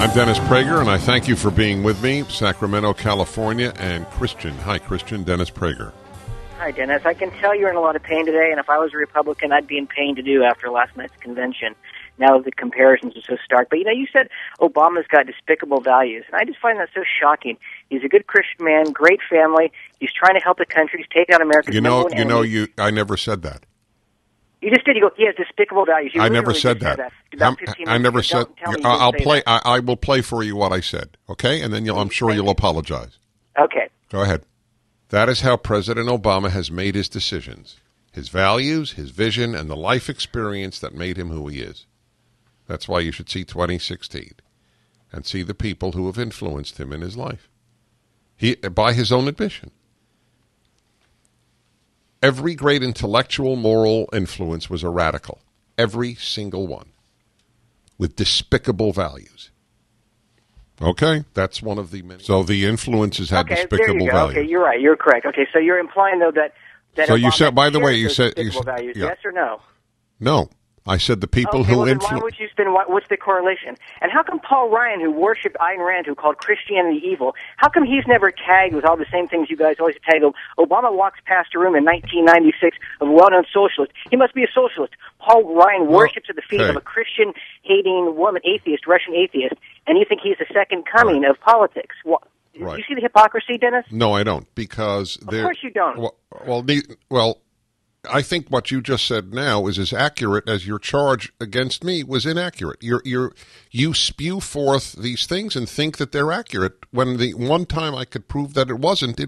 I'm Dennis Prager, and I thank you for being with me. Sacramento, California, and Christian. Hi, Christian. Dennis Prager. Hi, Dennis. I can tell you're in a lot of pain today, and if I was a Republican, I'd be in pain to do after last night's convention. Now the comparisons are so stark. But, you said Obama's got despicable values, and I just find that so shocking. He's a good Christian man, great family. He's trying to help the country. He's taking out America's number one enemy. I never said that. You just did. You go, he has despicable values. I never said that. I never said. I will play for you what I said. Okay, and then I'm sure you'll apologize. Okay. Go ahead. That is how President Obama has made his decisions, his values, his vision, and the life experience that made him who he is. That's why you should see 2016 and see the people who have influenced him in his life. By his own admission. Every great intellectual, moral influence was a radical. Every single one. With despicable values. Okay? That's one of the many. So the influences had despicable values. Okay, you're right. You're correct. Okay, so you're implying, though, that so Obama you said, by the way, you said... despicable values, yes or no? No. I said the people who influence... Why would you spend... What's the correlation? And how come Paul Ryan, who worshipped Ayn Rand, who called Christianity evil, how come he's never tagged with all the same things you guys always tag? Obama walks past a room in 1996 of a well-known socialist. He must be a socialist. Paul Ryan worships at the feet of a Christian-hating woman, atheist, Russian atheist, and you think he's the second coming of politics. Right. Do you see the hypocrisy, Dennis? No, I don't, because... Of course you don't. Well, I think what you just said now is as accurate as your charge against me was inaccurate. You spew forth these things and think that they're accurate when the one time I could prove that it wasn't.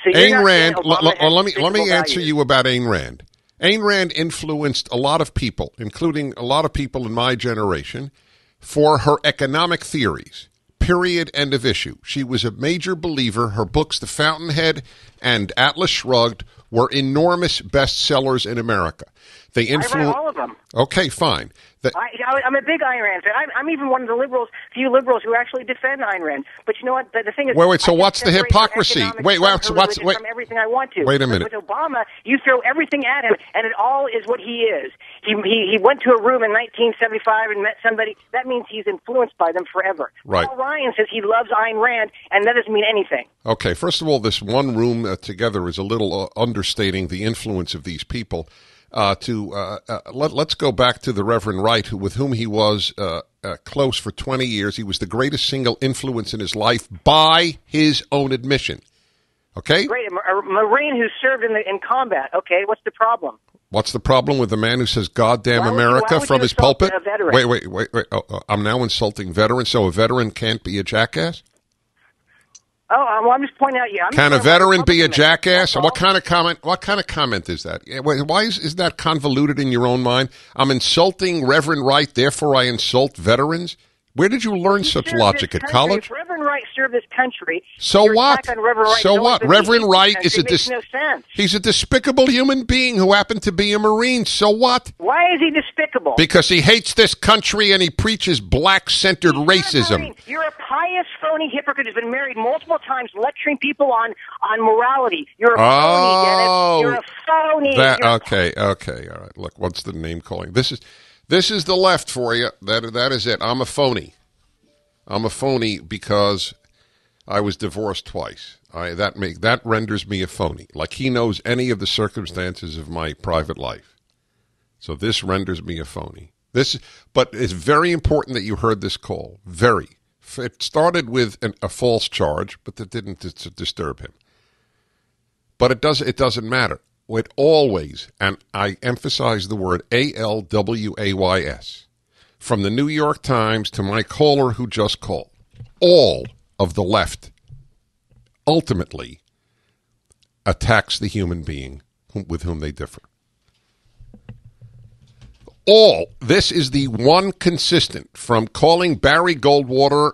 So Ayn Rand, let me answer you about Ayn Rand. Ayn Rand influenced a lot of people, including a lot of people in my generation, for her economic theories. Period. End of issue. She was a major believer. Her books, The Fountainhead and Atlas Shrugged, were enormous bestsellers in America. I read all of them. Okay, fine. I'm a big Ayn Rand fan. I'm even one of the few liberals who actually defend Ayn Rand. But you know what? The thing is... Wait, so what's the hypocrisy? Wait, from everything I want to. Wait a minute. With Obama, you throw everything at him, and it all is what he is. He went to a room in 1975 and met somebody. That means he's influenced by them forever. Right. Paul Ryan says he loves Ayn Rand, and that doesn't mean anything. Okay, first of all, this one room together is a little understating the influence of these people. Let's go back to the Reverend Wright, with whom he was close for 20 years. He was the greatest single influence in his life by his own admission. Okay? Great. A Marine who served in combat. Okay, what's the problem? What's the problem with the man who says "goddamn America" from his pulpit? Wait. I'm now insulting veterans, so a veteran can't be a jackass? Oh, well, I'm just pointing out. Can a veteran be a jackass? What kind of comment is that? Why is that convoluted in your own mind? I'm insulting Reverend Wright, therefore I insult veterans. Where did you learn such logic at college? If Reverend Wright served this country, so what? So what? Reverend Wright is no sense. He's a despicable human being who happened to be a Marine. So what? Why is he despicable? Because he hates this country and he preaches black-centered racism. You're a pious, phony hypocrite who's been married multiple times, lecturing people on morality. You're a phony, Dennis. You're a phony. Okay. All right. Look, what's the name calling? This is the left for you. That is it. I'm a phony. I'm a phony because I was divorced twice. That renders me a phony. Like he knows any of the circumstances of my private life. So this renders me a phony. But it's very important that you heard this call. Very. It started with a false charge, but that didn't disturb him. But it doesn't matter. It always, and I emphasize the word ALWAYS, from the New York Times to my caller who just called, all of the left ultimately attacks the human being with whom they differ. This is the one consistent, from calling Barry Goldwater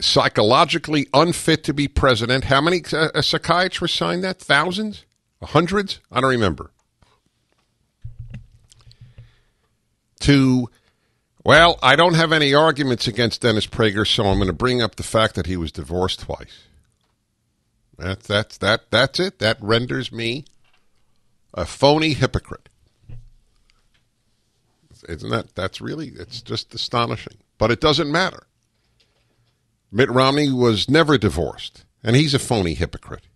psychologically unfit to be president. How many psychiatrists signed that? Thousands? Hundreds? I don't remember. I don't have any arguments against Dennis Prager, so I'm going to bring up the fact that he was divorced twice. That's it. That renders me a phony hypocrite. Isn't that's really, it's just astonishing. But it doesn't matter. Mitt Romney was never divorced, and he's a phony hypocrite.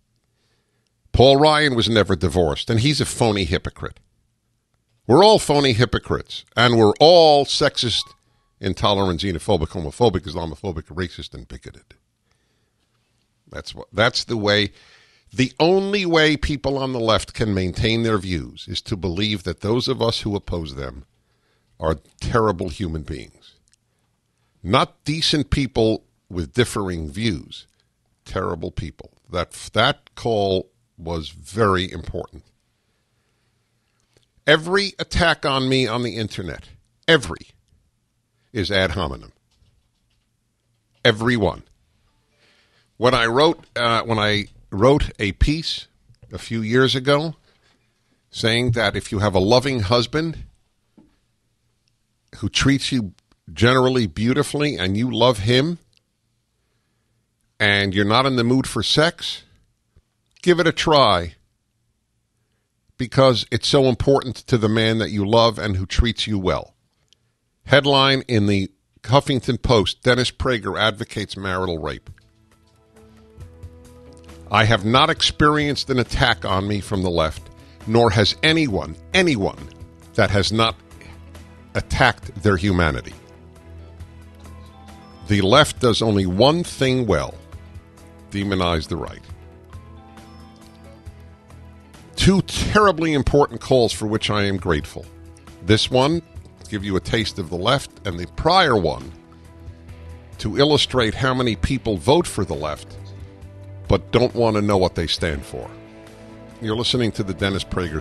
Paul Ryan was never divorced, and he's a phony hypocrite. We're all phony hypocrites, and we're all sexist, intolerant, xenophobic, homophobic, Islamophobic, racist, and bigoted. That's the way. The only way people on the left can maintain their views is to believe that those of us who oppose them are terrible human beings. Not decent people with differing views. Terrible people. That call was very important. Every attack on me on the internet, is ad hominem. Every one. When I wrote a piece a few years ago saying that if you have a loving husband who treats you generally beautifully and you love him and you're not in the mood for sex, give it a try, because it's so important to the man that you love and who treats you well. Headline in the Huffington Post, Dennis Prager advocates marital rape. I have not experienced an attack on me from the left, nor has anyone that has not attacked their humanity. The left does only one thing well: demonize the right. Two terribly important calls for which I am grateful. This one, to give you a taste of the left, and the prior one, to illustrate how many people vote for the left but don't want to know what they stand for. You're listening to the Dennis Prager Show.